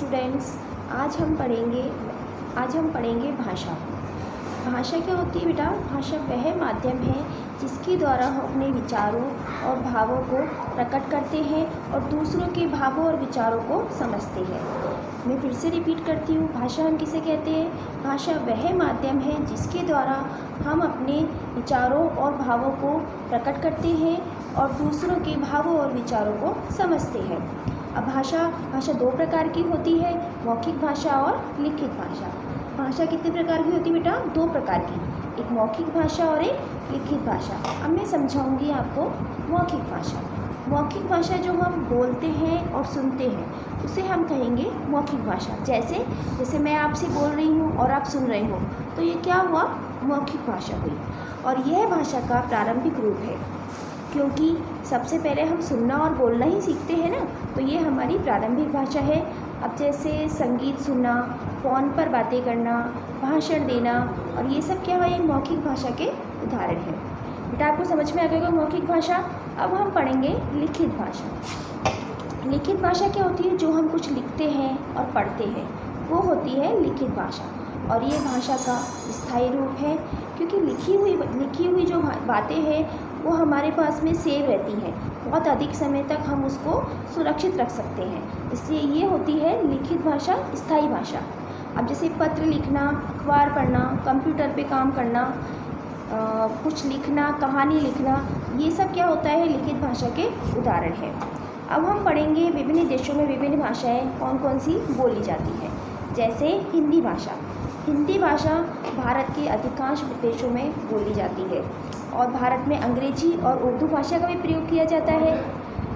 Students, आज हम पढ़ेंगे भाषा। भाषा क्या होती है बेटा? भाषा वह माध्यम है जिसके द्वारा हम अपने विचारों और भावों को प्रकट करते हैं और दूसरों के भावों और विचारों को समझते हैं। मैं फिर से रिपीट करती हूँ, भाषा हम किसे कहते हैं? भाषा वह माध्यम है जिसके द्वारा हम अपने विचारों और भावों को प्रकट करते हैं और दूसरों के भावों और विचारों को समझते हैं। अब भाषा दो प्रकार की होती है, मौखिक भाषा और लिखित भाषा। भाषा कितने प्रकार की होती है बेटा? दो प्रकार की, एक मौखिक भाषा और एक लिखित भाषा। अब मैं समझाऊंगी आपको मौखिक भाषा। मौखिक भाषा जो हम बोलते हैं और सुनते हैं उसे हम कहेंगे मौखिक भाषा। जैसे मैं आपसे बोल रही हूँ और आप सुन रहे हो, तो ये क्या हुआ? मौखिक भाषा हुई। और यह भाषा का प्रारंभिक रूप है, क्योंकि सबसे पहले हम सुनना और बोलना ही सीखते हैं ना, तो ये हमारी प्रारंभिक भाषा है। अब जैसे संगीत सुनना, फ़ोन पर बातें करना, भाषण देना, और ये सब क्या है? ये मौखिक भाषा के उदाहरण हैं। बेटा आपको समझ में आ गया मौखिक भाषा। अब हम पढ़ेंगे लिखित भाषा। लिखित भाषा क्या होती है? जो हम कुछ लिखते हैं और पढ़ते हैं वो होती है लिखित भाषा। और ये भाषा का स्थायी रूप है, क्योंकि लिखी हुई जो बातें हैं वो हमारे पास में सेव रहती हैं, बहुत अधिक समय तक हम उसको सुरक्षित रख सकते हैं, इसलिए ये होती है लिखित भाषा, स्थायी भाषा। अब जैसे पत्र लिखना, अखबार पढ़ना, कंप्यूटर पे काम करना, कुछ लिखना, कहानी लिखना, ये सब क्या होता है? लिखित भाषा के उदाहरण है। अब हम पढ़ेंगे विभिन्न देशों में विभिन्न भाषाएं कौन कौन सी बोली जाती हैं। जैसे हिंदी भाषा। हिंदी भाषा भारत के अधिकांश देशों में बोली जाती है और भारत में अंग्रेजी और उर्दू भाषा का भी प्रयोग किया जाता है।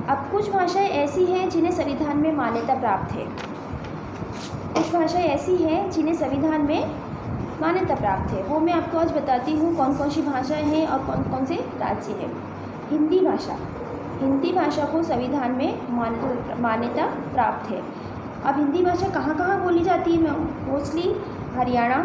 अब कुछ भाषाएं ऐसी हैं जिन्हें संविधान में मान्यता प्राप्त है। कुछ भाषाएं ऐसी हैं जिन्हें संविधान में मान्यता प्राप्त है, वो मैं आपको आज बताती हूँ कौन कौन सी भाषाएं हैं और कौन कौन से राज्य हैं। हिंदी भाषा। हिंदी भाषा को संविधान में मान्यता प्राप्त है। अब हिंदी भाषा कहाँ कहाँ बोली जाती है? मोस्टली हरियाणा,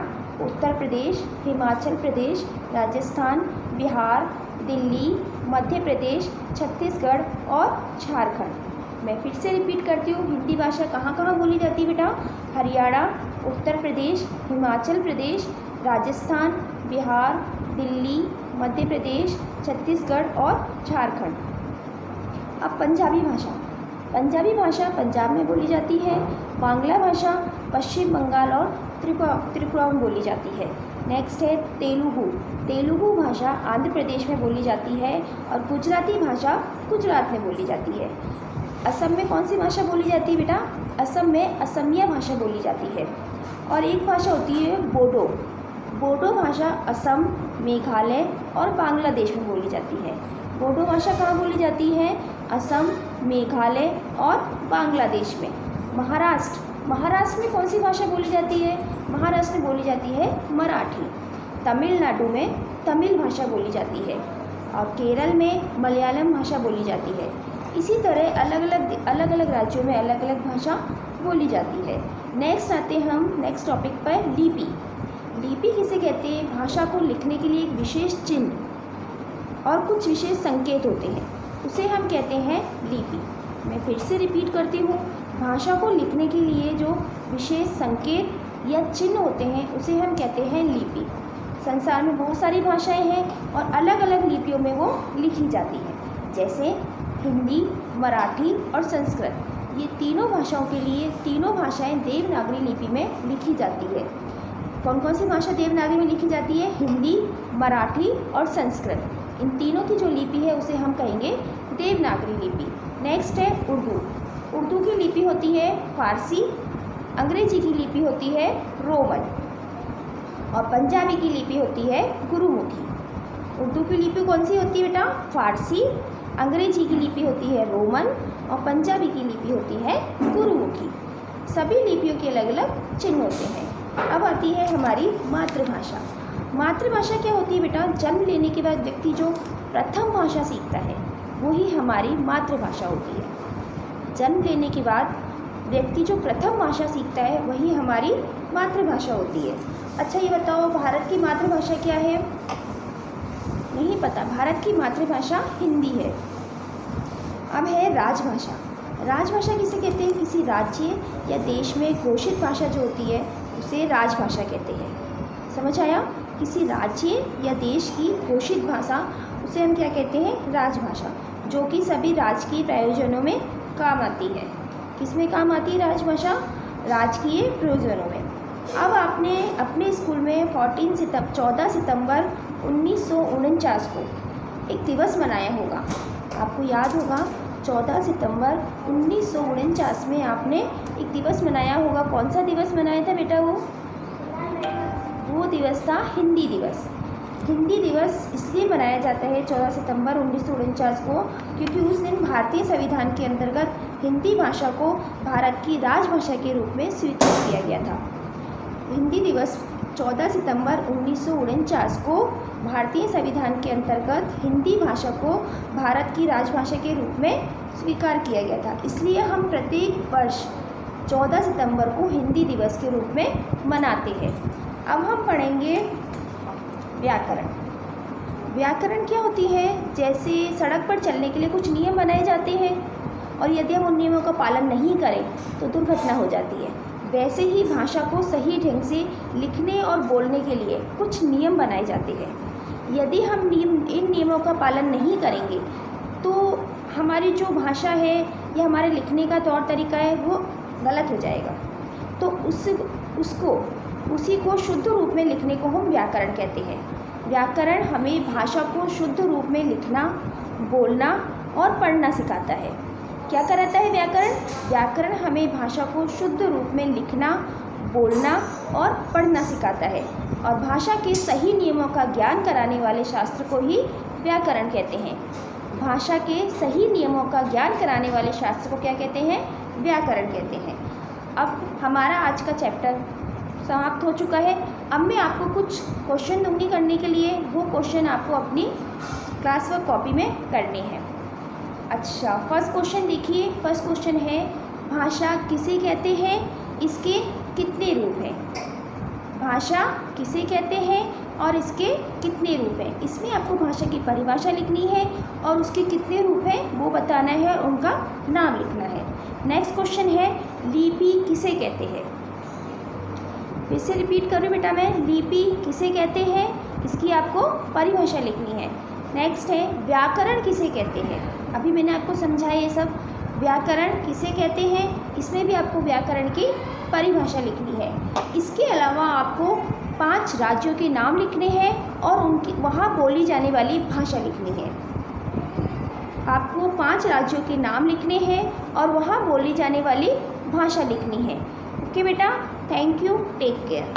उत्तर प्रदेश, हिमाचल प्रदेश, राजस्थान, बिहार, दिल्ली, मध्य प्रदेश, छत्तीसगढ़ और झारखंड। मैं फिर से रिपीट करती हूँ, हिंदी भाषा कहाँ कहाँ बोली जाती है बेटा? हरियाणा, उत्तर प्रदेश, हिमाचल प्रदेश, राजस्थान, बिहार, दिल्ली, मध्य प्रदेश, छत्तीसगढ़ और झारखंड। अब पंजाबी भाषा। पंजाबी भाषा पंजाब में बोली जाती है। बांग्ला भाषा पश्चिम बंगाल और त्रिपुरा में बोली जाती है। नेक्स्ट है तेलुगु। तेलुगु भाषा आंध्र प्रदेश में बोली जाती है और गुजराती भाषा गुजरात में बोली जाती है। असम में कौन सी भाषा बोली जाती है बेटा? असम में असमिया भाषा बोली जाती है। और एक भाषा होती है बोडो। बोडो भाषा असम, मेघालय और बांग्लादेश में बोली जाती है। बोडो भाषा कहाँ बोली जाती है? असम, मेघालय और बांग्लादेश में। महाराष्ट्र में कौन सी भाषा बोली जाती है? महाराष्ट्र में बोली जाती है मराठी। तमिलनाडु में तमिल भाषा बोली जाती है और केरल में मलयालम भाषा बोली जाती है। इसी तरह अलग अलग राज्यों में अलग अलग भाषा बोली जाती है। नेक्स्ट आते हम नेक्स्ट टॉपिक पर, लिपि। लिपि किसे कहते हैं? भाषा को लिखने के लिए एक विशेष चिन्ह और कुछ विशेष संकेत होते हैं, उसे हम कहते हैं लिपि। मैं फिर से रिपीट करती हूँ, भाषा को लिखने के लिए जो विशेष संकेत या चिन्ह होते हैं उसे हम कहते हैं लिपि। संसार में बहुत सारी भाषाएं हैं और अलग अलग लिपियों में वो लिखी जाती हैं, जैसे हिंदी, मराठी और संस्कृत। ये तीनों भाषाओं के लिए तीनों भाषाएं देवनागरी लिपि में लिखी जाती है। कौन कौन सी भाषा देवनागरी में लिखी जाती है? हिंदी, मराठी और संस्कृत। इन तीनों की जो लिपि है उसे हम कहेंगे देवनागरी लिपि। नेक्स्ट है उर्दू। उर्दू की लिपि होती है फारसी, अंग्रेजी की लिपि होती है रोमन और पंजाबी की लिपि होती है गुरुमुखी। उर्दू की लिपि कौन सी होती है बेटा? फारसी, अंग्रेजी की लिपि होती है रोमन और पंजाबी की लिपि होती है गुरुमुखी। सभी लिपियों के अलग अलग चिन्ह होते हैं। अब आती है हमारी मातृभाषा। मातृभाषा क्या होती है बेटा? जन्म लेने के बाद व्यक्ति जो प्रथम भाषा सीखता है वही हमारी मातृभाषा होती है। जन्म लेने के बाद व्यक्ति जो प्रथम भाषा सीखता है वही हमारी मातृभाषा होती है। अच्छा ये बताओ, भारत की मातृभाषा क्या है? नहीं पता। भारत की मातृभाषा हिंदी है। अब है राजभाषा। राजभाषा किसे कहते हैं? किसी राज्य या देश में घोषित भाषा जो होती है उसे राजभाषा कहते हैं। समझ आया? किसी राज्य या देश की घोषित भाषा उसे हम क्या कहते हैं? राजभाषा, जो कि सभी राजकीय प्रयोजनों में काम आती है। किस में काम आती है राजभाषा? राजकीय प्रयोजनों में। अब आपने अपने स्कूल में 14 सितंबर 1949 को एक दिवस मनाया होगा। आपको याद होगा 14 सितंबर 1949 में आपने एक दिवस मनाया होगा। कौन सा दिवस मनाया था बेटा? वो दिवस था हिंदी दिवस। हिंदी दिवस इसलिए मनाया जाता है 14 सितंबर 1949 को क्योंकि उस दिन भारतीय संविधान के अंतर्गत हिंदी भाषा को भारत की राजभाषा के रूप में स्वीकृत किया गया था। हिंदी दिवस 14 सितंबर 1949 को भारतीय संविधान के अंतर्गत हिंदी भाषा को भारत की राजभाषा के रूप में स्वीकार किया गया था। इसलिए हम प्रत्येक वर्ष 14 सितंबर को हिंदी दिवस के रूप में मनाते हैं। अब हम पढ़ेंगे व्याकरण। व्याकरण क्या होती है? जैसे सड़क पर चलने के लिए कुछ नियम बनाए जाते हैं और यदि हम उन नियमों का पालन नहीं करें तो दुर्घटना हो जाती है, वैसे ही भाषा को सही ढंग से लिखने और बोलने के लिए कुछ नियम बनाए जाते हैं। यदि हम इन नियमों का पालन नहीं करेंगे तो हमारी जो भाषा है या हमारे लिखने का तौर तरीका है वो गलत हो जाएगा। तो उसी को शुद्ध रूप में लिखने को हम व्याकरण कहते हैं। व्याकरण हमें भाषा को शुद्ध रूप में लिखना, बोलना और पढ़ना सिखाता है। क्या कराता है व्याकरण? व्याकरण हमें भाषा को शुद्ध रूप में लिखना, बोलना और पढ़ना सिखाता है और भाषा के सही नियमों का ज्ञान कराने वाले शास्त्र को ही व्याकरण कहते हैं। भाषा के सही नियमों का ज्ञान कराने वाले शास्त्र को क्या कहते हैं? व्याकरण कहते हैं। अब हमारा आज का चैप्टर समाप्त हो चुका है। अब मैं आपको कुछ क्वेश्चन दूंगी करने के लिए, वो क्वेश्चन आपको अपनी क्लास वर्क कॉपी में करने हैं। अच्छा, फर्स्ट क्वेश्चन देखिए। फर्स्ट क्वेश्चन है, भाषा किसे कहते हैं? इसके कितने रूप हैं? भाषा किसे कहते हैं और इसके कितने रूप हैं? इसमें आपको भाषा की परिभाषा लिखनी है और उसके कितने रूप हैं वो बताना है और उनका नाम लिखना है। नेक्स्ट क्वेश्चन है, लिपि किसे कहते हैं? फिर से रिपीट करूँ बेटा मैं, लिपि किसे कहते हैं? इसकी आपको परिभाषा लिखनी है। नेक्स्ट है, व्याकरण किसे कहते हैं? अभी मैंने आपको समझाया ये सब। व्याकरण किसे कहते हैं? इसमें भी आपको व्याकरण की परिभाषा लिखनी है। इसके अलावा आपको 5 राज्यों के नाम लिखने हैं और उनकी वहाँ बोली जाने वाली भाषा लिखनी है। आपको 5 राज्यों के नाम लिखने हैं और वहाँ बोली जाने वाली भाषा लिखनी है। ओके बेटा, थैंक यू, टेक केयर।